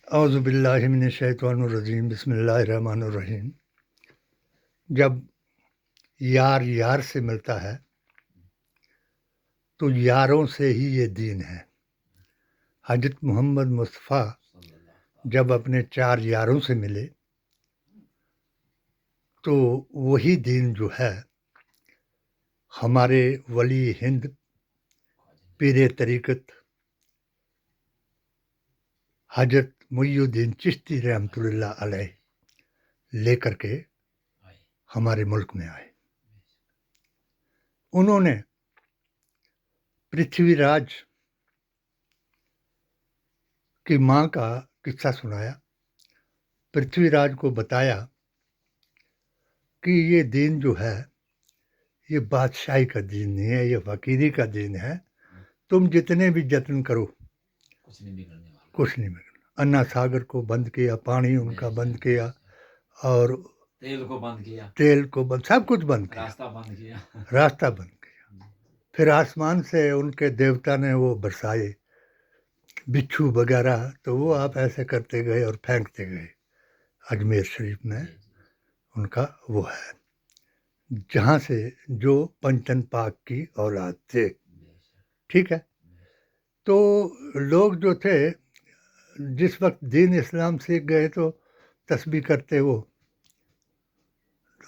اعوذ باللہ من الشیطان الرجیم، بسم اللہ الرحمن الرحیم۔ جب یار یار سے ملتا ہے تو یاروں سے ہی یہ دین ہے۔ حضرت محمد مصطفیٰ جب اپنے 4 یاروں سے ملے تو وہی دین جو ہے ہمارے ولی ہند پیر طریقت حضرت محی الدین چشتی رحمۃ اللہ علیہ لے کر کے ہمارے ملک میں آئے۔ انہوں نے پرتھوی راج کی ماں کا قصہ سنایا۔ پرتھوی راج کو بتایا کہ یہ دین جو ہے یہ بادشاہی کا دین نہیں ہے، یہ فقیری کا دین ہے۔ تم جتنے بھی جتن کرو کچھ نہیں بگڑنے۔ انا ساگر کو بند کیا، پانی ان کا بند کیا، اور تیل کو بند، سب کچھ بند کیا، راستہ بند کیا۔ پھر آسمان سے ان کے دیوتا نے وہ برسائے بچھو وغیرہ، تو وہ آپ ایسے کرتے گئے اور پھینکتے گئے۔ اجمیر شریف میں ان کا وہ ہے، جہاں سے جو پنچن پاک کی اولاد تھے۔ ٹھیک ہے، تو لوگ جو تھے جس وقت دین اسلام سیکھ گئے تو تسبیح کرتے، وہ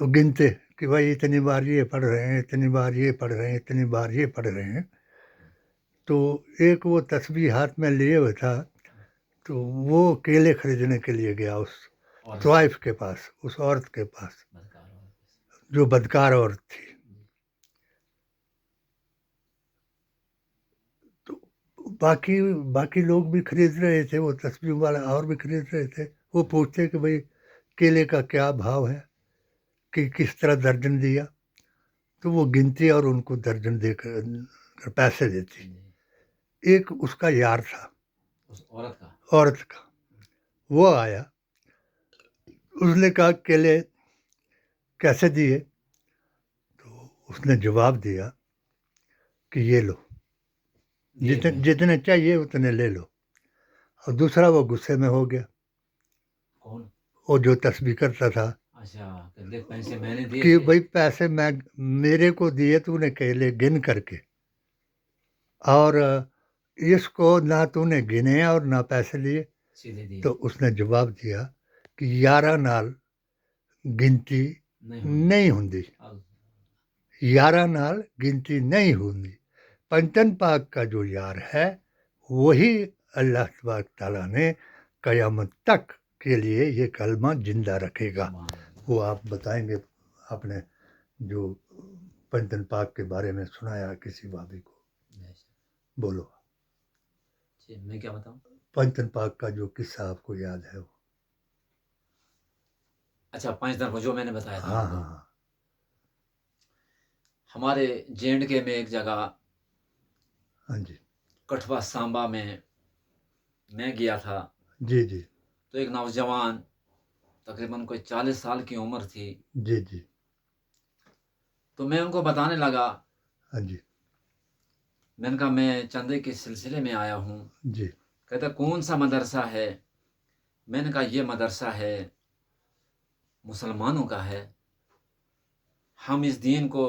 تو گنتے کہ بھائی اتنی بار یہ پڑھ رہے ہیں، اتنی بار یہ پڑھ رہے ہیں، اتنی بار یہ پڑھ رہے ہیں۔ تو ایک وہ تسبیح ہاتھ میں لیے ہوئے تھا، تو وہ کیلے خریدنے کے لیے گیا اس طوائف کے پاس، اس عورت کے پاس جو بدکار عورت تھی۔ تو باقی لوگ بھی خرید رہے تھے، وہ تسبیح والا اور بھی خرید رہے تھے۔ وہ پوچھتے کہ بھائی کیلے کا کیا بھاؤ ہے، کہ کس طرح درجن دیا، تو وہ گنتی اور ان کو درجن دے کر پیسے دیتی۔ ایک اس کا یار تھا، عورت کا، وہ آیا، اس نے کہا کیلے کیسے دیے؟ تو اس نے جواب دیا کہ یہ لو، جتنے چاہیے اتنے لے لو۔ اور دوسرا وہ غصے میں ہو گیا، وہ جو تسبیح کرتا تھا، کہ بھائی پیسے میں میرے کو دیے تو نے کیلے گن کر کے، اور اس کو نہ تو نے گنے اور نہ پیسے لیے۔ تو اس نے جواب دیا کہ 11 نال گنتی نہیں ہوندی، 11 نال گنتی نہیں ہوندی۔ پنچن پاک کا جو یار ہے وہی اللہ تبارک تعالیٰ نے قیامت تک کے لیے یہ کلمہ زندہ رکھے گا۔ وہ آپ بتائیں گے، آپ نے جو پنچن پاک کے بارے میں سنایا کسی بابی کو، بولو۔ میں کیا بتاؤں؟ پنچن پاک کا جو قصہ آپ کو یاد ہے وہ۔ اچھا، 5 دن کو جو میں نے بتایا تھا۔ ہاں، ہمارے جینڈ کے میں ایک جگہ ہاں جی، کٹھوا سانبا میں گیا تھا۔ جی جی تو ایک نوجوان، تقریباً کوئی 40 سال کی عمر تھی، جی جی، تو میں ان کو بتانے لگا۔ ہاں جی، میں نے کہا میں چندے کے سلسلے میں آیا ہوں۔ جی کہتا کون سا مدرسہ ہے؟ میں نے کہا یہ مدرسہ ہے مسلمانوں کا ہے، ہم اس دین کو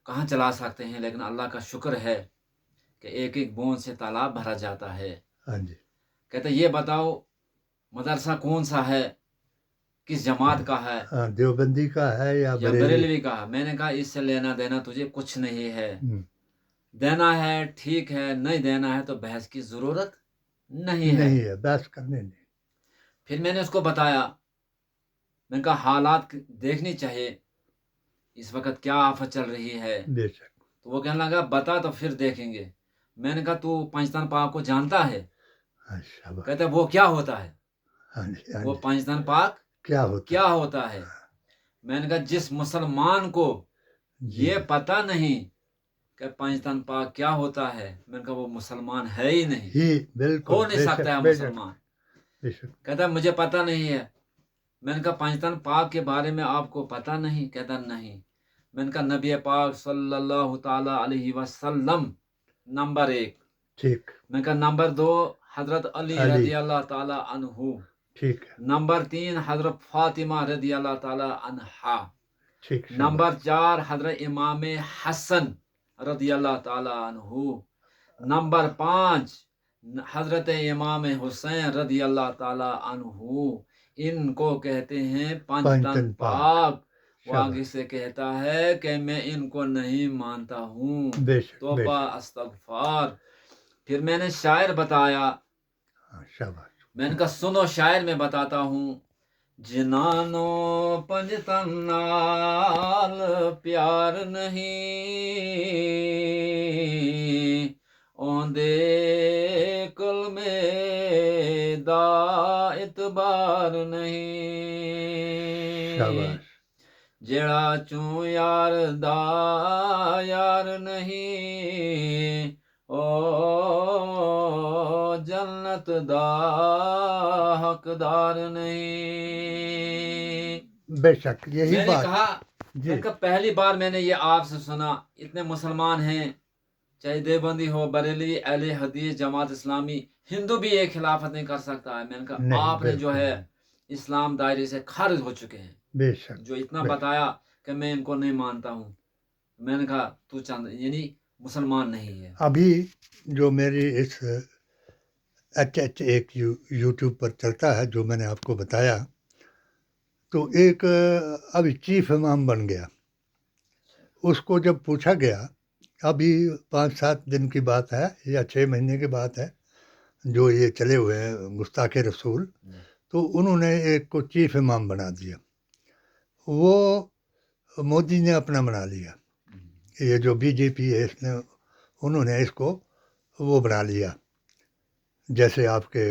کہاں چلا سکتے ہیں، لیکن اللہ کا شکر ہے کہ ایک ایک بوند سے تالاب بھرا جاتا ہے۔ ہاں جی، کہتا یہ بتاؤ مدرسہ کون سا ہے، کس جماعت کا ہے، ہاں، دیوبندی کا ہے یا یا بریلوی؟ بریلوی کا ہے؟ میں نے کہا اس سے لینا دینا تجھے کچھ نہیں ہے، دینا ہے ٹھیک ہے، نہیں دینا ہے تو بحث کی ضرورت نہیں ہے، بحث کرنے نہیں۔ پھر میں نے اس کو بتایا، میں نے کہا حالات دیکھنی چاہیے، اس وقت کیا آفت چل رہی ہے۔ بے شک۔ تو وہ کہنے لگا بتا تو پھر دیکھیں گے۔ میں نے کہا تو پنجتن پاک کو جانتا ہے؟ اچھا، کہتا ہے وہ کیا ہوتا ہے؟ ہاں جی، ہاں وہ جی، پنجتن پاک کیا ہوتا ہے؟ میں نے کہا جس مسلمان کو جی، یہ پتہ نہیں کہ پنجتن پاک کیا ہوتا ہے، میں نے کہا وہ مسلمان ہے ہی نہیں، بالکل ہو نہیں سکتا ہے مسلمان۔ بے شک۔ کہتا ہے مجھے پتہ نہیں ہے۔ میں نے کہا پنجتن پاک کے بارے میں آپ کو پتہ نہیں؟ کہتا نہیں۔ میں نے کہا نبی پاک صلی اللہ تعالیٰ علیہ وسلم نمبر 1، ٹھیک۔ میں نے کہا نمبر 2 حضرت علی علی رضی اللہ تعالیٰ عنہ، ٹھیک ہے نمبر 3 حضرت فاطمہ رضی اللہ تعالیٰ عنہا، ٹھیک نمبر شاباش 4 حضرت امام حسن رضی اللہ تعالیٰ عنہ، نمبر 5 حضرت امام حسین رضی اللہ تعالیٰ عنہ، ان کو کہتے ہیں پنج پنج تن تن پاک پاک۔ وہ شاباش آگے سے کہتا ہے کہ میں ان کو نہیں مانتا ہوں، بے شک بے توبہ شک استغفار۔ پھر میں نے شاعر بتایا، ہاں شاباش میں نے کہا سنو شاعر میں بتاتا ہوں، جنانو پنج تن نال پیار نہیں، اوندے کلمے دا اعتبار نہیں، شاباش جیڑا چوں یار دا یار نہیں، او جنت دا حقدار نہیں۔ بے شک یہی میں نے بات کہا جی میں نے کہا پہلی بار میں نے یہ آپ سے سنا، اتنے مسلمان ہیں، چاہے دیوبندی ہو، بریلوی، اہل حدیث، جماعت اسلامی، ہندو بھی یہ خلافت نہیں کر سکتا ہے۔ میں نے کہا نہیں آپ نے جو بالکل ہے نہیں اسلام دائرے سے خارج ہو چکے ہیں، بے شک جو اتنا بے شک بتایا کہ میں ان کو نہیں مانتا ہوں۔ میں نے کہا تو چند یعنی مسلمان نہیں ہے۔ ابھی جو میری اس ایک یوٹیوب پر چلتا ہے جو میں نے آپ کو بتایا، تو ایک ابھی چیف امام بن گیا، اس کو جب پوچھا گیا، ابھی 5-7 دن کی بات ہے یا 6 مہینے کی بات ہے جو یہ چلے ہوئے ہیں گستاخ رسول، تو انہوں نے ایک کو چیف امام بنا دیا، وہ مودی نے اپنا بنا لیا، یہ جو بی جے پی ہے اس نے، انہوں نے اس کو وہ بنا لیا، جیسے آپ کے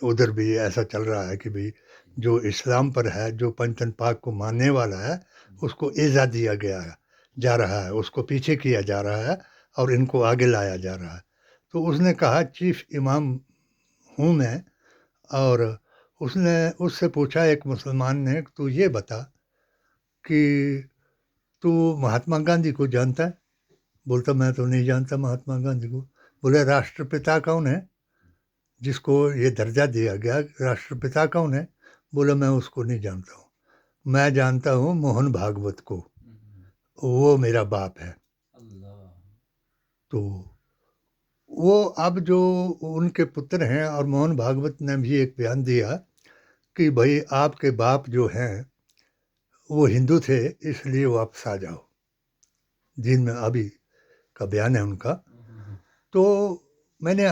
ادھر بھی ایسا چل رہا ہے کہ بھئی جو اسلام پر ہے، جو پنجتن پاک کو ماننے والا ہے، اس کو ایزا دیا گیا ہے، جا رہا ہے، اس کو پیچھے کیا جا رہا ہے اور ان کو آگے لایا جا رہا ہے۔ تو اس نے کہا چیف امام ہوں میں، اور اس نے اس سے پوچھا ایک مسلمان نے، تو یہ بتا کہ تو مہاتما گاندھی کو جانتا ہے؟ بولتا میں تو نہیں جانتا مہاتما گاندھی کو۔ بولے راشٹر پتا کون ہے جس کو یہ درجہ دیا گیا، راشٹر پتا کون ہے؟ بولا میں اس کو نہیں جانتا ہوں، میں جانتا ہوں موہن بھاگوت کو، وہ میرا باپ ہے۔ تو وہ اب جو ان کے پتر ہیں، اور موہن بھاگوت نے بھی ایک بیان دیا کہ بھائی آپ کے باپ جو ہیں وہ ہندو تھے، اس لیے واپس آ جاؤ، دین میں ابھی کا بیان ہے ان کا۔ تو میں نے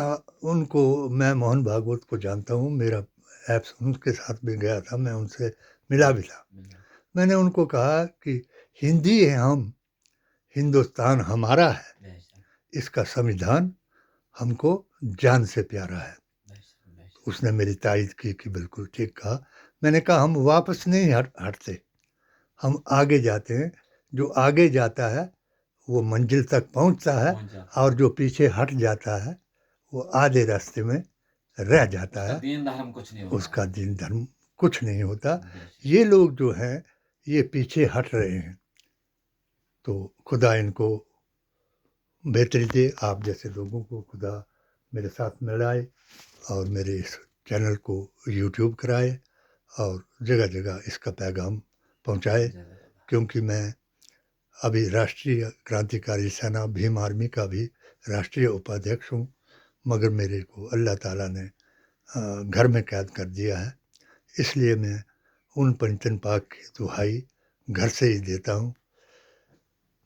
میں موہن بھاگوت کو جانتا ہوں، میرا ایپس ان کے ساتھ بھی گیا تھا، میں ان سے ملا بھی تھا۔ میں نے ان کو کہا کہ ہندی ہیں ہم، ہندوستان ہمارا ہے، اس کا سمویدھان ہم کو جان سے پیارا ہے۔ اس نے میری تائید کی کہ بالکل ٹھیک کہا۔ میں نے کہا ہم واپس نہیں ہٹتے، ہم آگے جاتے ہیں، جو آگے جاتا ہے وہ منزل تک پہنچتا ہے، اور جو پیچھے ہٹ جاتا ہے وہ آدھے راستے میں رہ جاتا ہے، دین دھرم کچھ نہیں ہوتا، اس کا دین دھرم کچھ نہیں ہوتا۔ یہ لوگ جو ہیں یہ پیچھے ہٹ رہے ہیں، تو خدا ان کو بہتری دے، آپ جیسے لوگوں کو خدا میرے ساتھ ملائے، اور میرے اس چینل کو یوٹیوب کرائے، اور جگہ جگہ اس کا پیغام پہنچائے، کیونکہ میں ابھی راشٹریہ کرانتیکاری سینا بھیم آرمی کا بھی راشٹریہ اپادھیکش ہوں، مگر میرے کو اللہ تعالیٰ نے گھر میں قید کر دیا ہے، اس لیے میں ان پنجتن پاک کی دہائی گھر سے ہی دیتا ہوں۔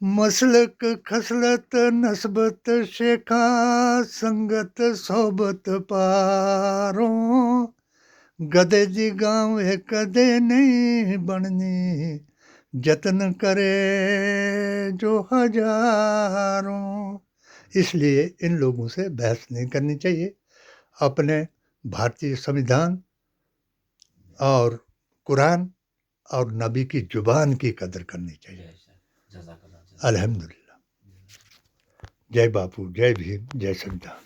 مسلک خصلت نسبت شیخاں سنگت صحبت پاروں، گدے دی گاؤں کدے نہیں بننی، جتن کرے جو ہزاروں۔ اس لیے ان لوگوں سے بحث نہیں کرنی چاہیے، اپنے بھارتی سمویدھان اور قرآن اور نبی کی زبان کی قدر کرنی چاہیے۔ الحمدللہ۔ جے باپو، جے بھیم، جے سمویدھان۔